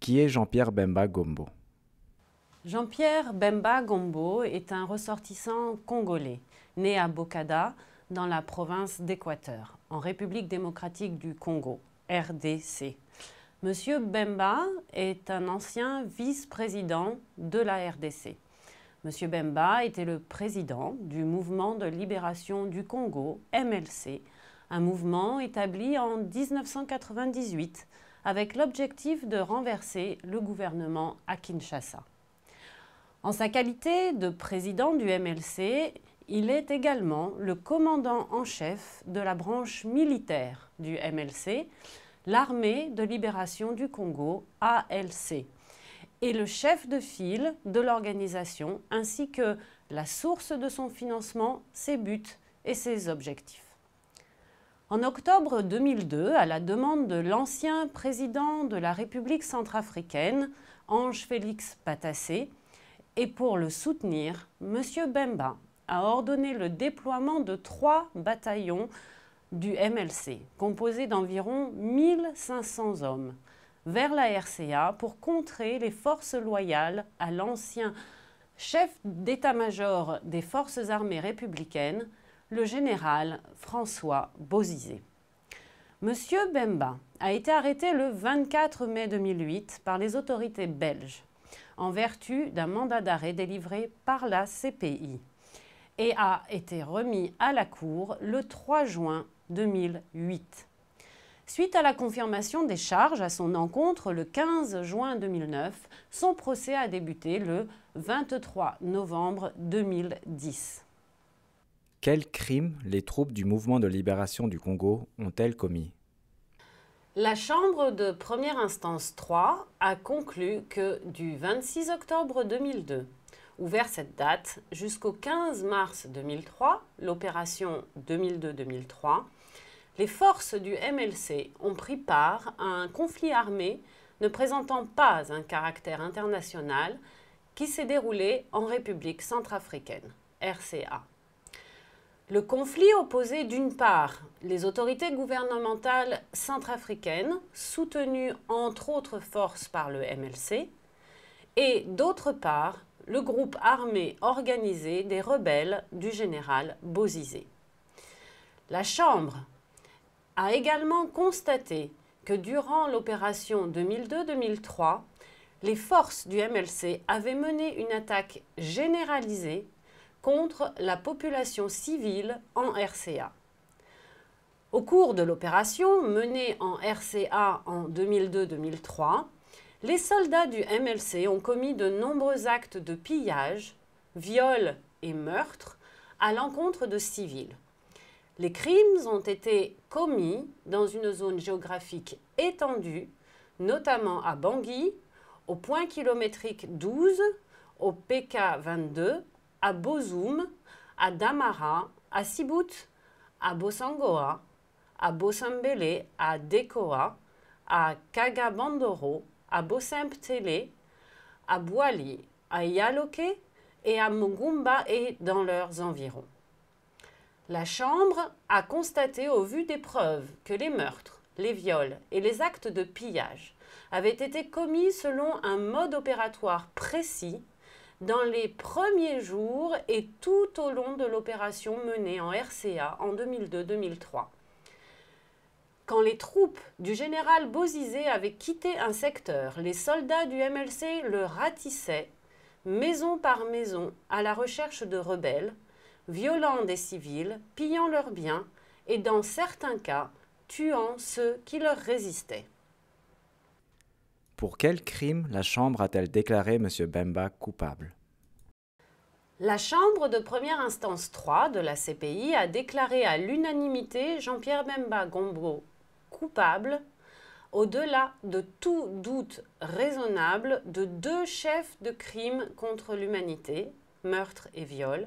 Qui est Jean-Pierre Bemba Gombo? Jean-Pierre Bemba Gombo est un ressortissant congolais, né à Bokada, dans la province d'Équateur, en République démocratique du Congo, RDC. Monsieur Bemba est un ancien vice-président de la RDC. Monsieur Bemba était le président du Mouvement de libération du Congo, MLC, un mouvement établi en 1998 avec l'objectif de renverser le gouvernement à Kinshasa. En sa qualité de président du MLC, il est également le commandant en chef de la branche militaire du MLC, l'Armée de libération du Congo, ALC, et le chef de file de l'organisation, ainsi que la source de son financement, ses buts et ses objectifs. En octobre 2002, à la demande de l'ancien président de la République centrafricaine, Ange-Félix Patassé, et pour le soutenir, M. Bemba a ordonné le déploiement de 3 bataillons du MLC, composés d'environ 1500 hommes, vers la RCA pour contrer les forces loyales à l'ancien chef d'état-major des forces armées républicaines, le général François Bozizé. M. Bemba a été arrêté le 24 mai 2008 par les autorités belges en vertu d'un mandat d'arrêt délivré par la CPI et a été remis à la Cour le 3 juin 2008. Suite à la confirmation des charges à son encontre le 15 juin 2009, son procès a débuté le 23 novembre 2010. Quels crimes les troupes du Mouvement de libération du Congo ont-elles commis? La Chambre de première instance 3 a conclu que du 26 octobre 2002, ou vers cette date, jusqu'au 15 mars 2003, l'opération 2002-2003, les forces du MLC ont pris part à un conflit armé ne présentant pas un caractère international qui s'est déroulé en République centrafricaine, RCA. Le conflit opposait d'une part les autorités gouvernementales centrafricaines, soutenues entre autres forces par le MLC, et d'autre part le groupe armé organisé des rebelles du général Bozizé. La Chambre a également constaté que durant l'opération 2002-2003, les forces du MLC avaient mené une attaque généralisée contre la population civile en RCA. Au cours de l'opération menée en RCA en 2002-2003, les soldats du MLC ont commis de nombreux actes de pillage, viols et meurtres à l'encontre de civils. Les crimes ont été commis dans une zone géographique étendue, notamment à Bangui, au point kilométrique 12, au PK 22, à Bozoum, à Damara, à Sibout, à Bosangoa, à Bosambele, à Dekoa, à Kagabandoro, à Bosemptele, à Bouali, à Yaloke et à Mugumba et dans leurs environs. La Chambre a constaté au vu des preuves que les meurtres, les viols et les actes de pillage avaient été commis selon un mode opératoire précis dans les premiers jours et tout au long de l'opération menée en RCA en 2002-2003. Quand les troupes du général Bozizé avaient quitté un secteur, les soldats du MLC le ratissaient, maison par maison, à la recherche de rebelles, violant des civils, pillant leurs biens et, dans certains cas, tuant ceux qui leur résistaient. Pour quel crime la Chambre a-t-elle déclaré M. Bemba coupable? La Chambre de première instance 3 de la CPI a déclaré à l'unanimité Jean-Pierre Bemba Gombo coupable, au-delà de tout doute raisonnable, de 2 chefs de crimes contre l'humanité, meurtre et viol,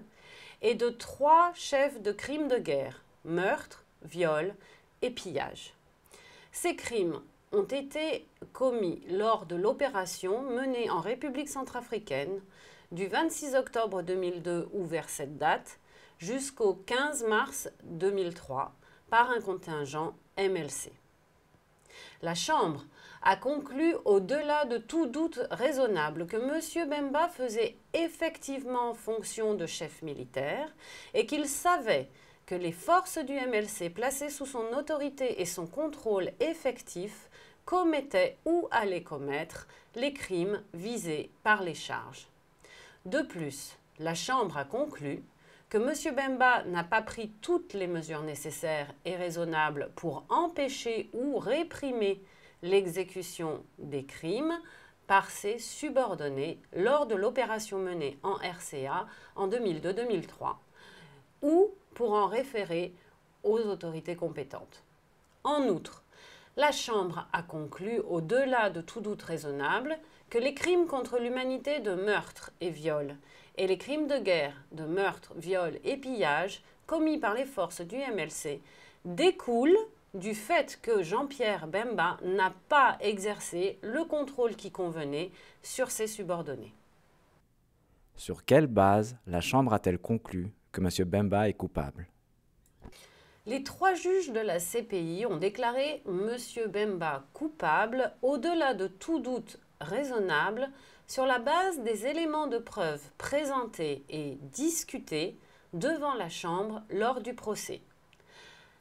et de 3 chefs de crimes de guerre, meurtre, viol et pillage. Ces crimes ont été commis lors de l'opération menée en République centrafricaine du 26 octobre 2002 ou vers cette date jusqu'au 15 mars 2003 par un contingent MLC. La Chambre a conclu au-delà de tout doute raisonnable que M. Bemba faisait effectivement fonction de chef militaire et qu'il savait que les forces du MLC placées sous son autorité et son contrôle effectif commettaient ou allaient commettre les crimes visés par les charges. De plus, la Chambre a conclu que M. Bemba n'a pas pris toutes les mesures nécessaires et raisonnables pour empêcher ou réprimer l'exécution des crimes par ses subordonnés lors de l'opération menée en RCA en 2002-2003 ou pour en référer aux autorités compétentes. En outre, la Chambre a conclu, au-delà de tout doute raisonnable, que les crimes contre l'humanité de meurtre et viol et les crimes de guerre de meurtre, viol et pillage commis par les forces du MLC découlent du fait que Jean-Pierre Bemba n'a pas exercé le contrôle qui convenait sur ses subordonnés. Sur quelle base la Chambre a-t-elle conclu que M. Bemba est coupable? Les 3 juges de la CPI ont déclaré M. Bemba coupable au-delà de tout doute raisonnable sur la base des éléments de preuve présentés et discutés devant la Chambre lors du procès.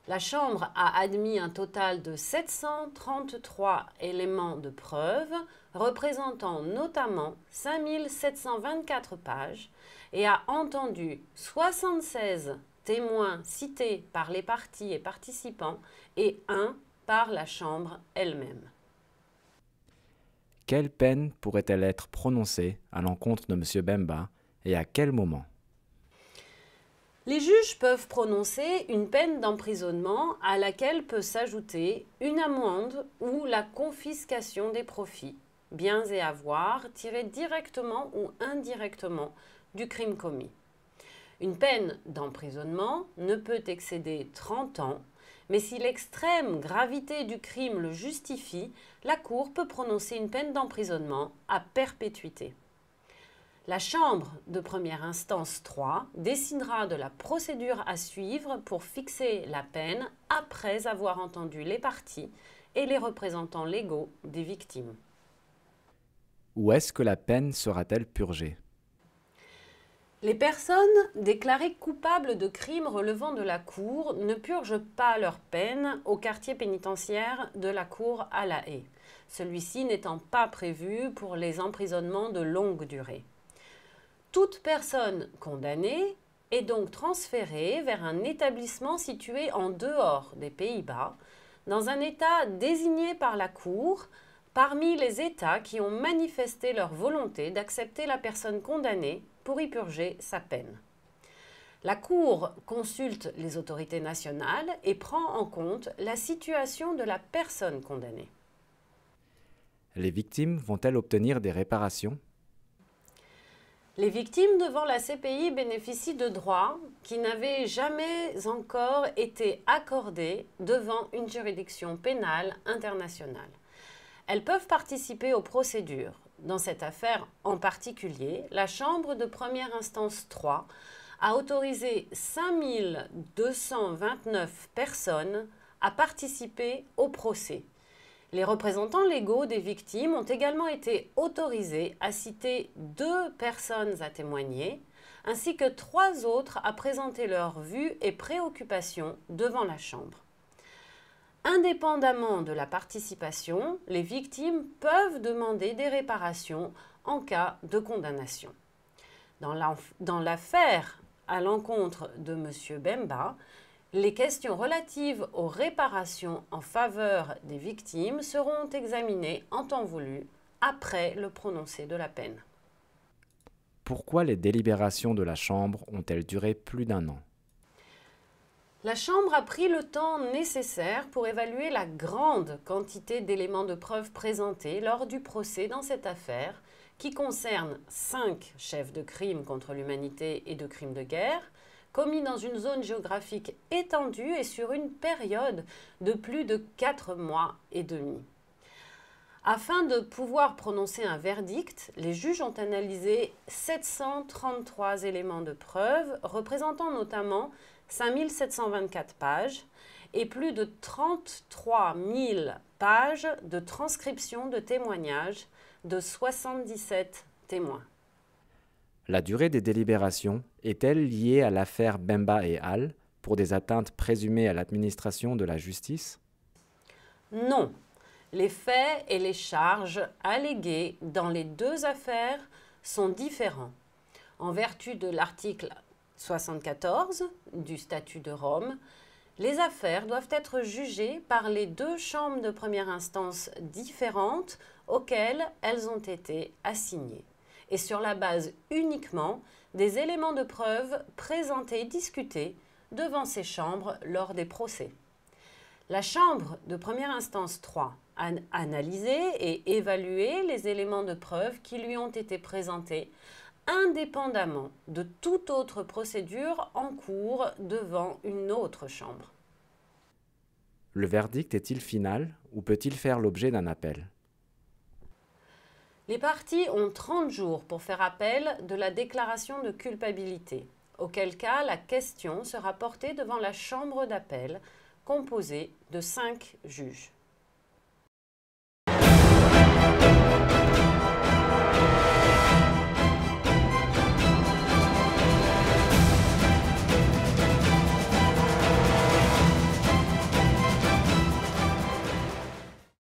La Chambre a admis un total de 733 éléments de preuve, représentant notamment 5724 pages, et a entendu 76 témoins cités par les parties et participants et 1 par la Chambre elle-même. Quelle peine pourrait-elle être prononcée à l'encontre de M. Bemba et à quel moment? Les juges peuvent prononcer une peine d'emprisonnement à laquelle peut s'ajouter une amende ou la confiscation des profits, biens et avoirs tirés directement ou indirectement du crime commis. Une peine d'emprisonnement ne peut excéder 30 ans, mais si l'extrême gravité du crime le justifie, la Cour peut prononcer une peine d'emprisonnement à perpétuité. La Chambre de première instance 3 décidera de la procédure à suivre pour fixer la peine après avoir entendu les parties et les représentants légaux des victimes. Où est-ce que la peine sera-t-elle purgée? Les personnes déclarées coupables de crimes relevant de la Cour ne purgent pas leur peine au quartier pénitentiaire de la Cour à La Haye, celui-ci n'étant pas prévu pour les emprisonnements de longue durée. Toute personne condamnée est donc transférée vers un établissement situé en dehors des Pays-Bas, dans un État désigné par la Cour parmi les États qui ont manifesté leur volonté d'accepter la personne condamnée pour y purger sa peine. La Cour consulte les autorités nationales et prend en compte la situation de la personne condamnée. Les victimes vont-elles obtenir des réparations? Les victimes devant la CPI bénéficient de droits qui n'avaient jamais encore été accordés devant une juridiction pénale internationale. Elles peuvent participer aux procédures. Dans cette affaire en particulier, la Chambre de première instance 3 a autorisé 5229 personnes à participer au procès. Les représentants légaux des victimes ont également été autorisés à citer 2 personnes à témoigner, ainsi que 3 autres à présenter leurs vues et préoccupations devant la Chambre. Indépendamment de la participation, les victimes peuvent demander des réparations en cas de condamnation. Dans l'affaire à l'encontre de M. Bemba, les questions relatives aux réparations en faveur des victimes seront examinées en temps voulu après le prononcé de la peine. Pourquoi les délibérations de la Chambre ont-elles duré plus d'1 an? La Chambre a pris le temps nécessaire pour évaluer la grande quantité d'éléments de preuve présentés lors du procès dans cette affaire, qui concerne 5 chefs de crimes contre l'humanité et de crimes de guerre, commis dans une zone géographique étendue et sur une période de plus de 4 mois et demi. Afin de pouvoir prononcer un verdict, les juges ont analysé 733 éléments de preuve, représentant notamment 5724 pages et plus de 33 000 pages de transcription de témoignages de 77 témoins. La durée des délibérations est-elle liée à l'affaire Bemba et al. Pour des atteintes présumées à l'administration de la justice? Non, les faits et les charges alléguées dans les deux affaires sont différents. En vertu de l'article 74 du Statut de Rome, les affaires doivent être jugées par les deux chambres de première instance différentes auxquelles elles ont été assignées, et sur la base uniquement des éléments de preuve présentés et discutés devant ces chambres lors des procès. La chambre de première instance 3 a analysé et évalué les éléments de preuve qui lui ont été présentés indépendamment de toute autre procédure en cours devant une autre chambre. Le verdict est-il final ou peut-il faire l'objet d'un appel? Les parties ont 30 jours pour faire appel de la déclaration de culpabilité, auquel cas la question sera portée devant la chambre d'appel composée de 5 juges.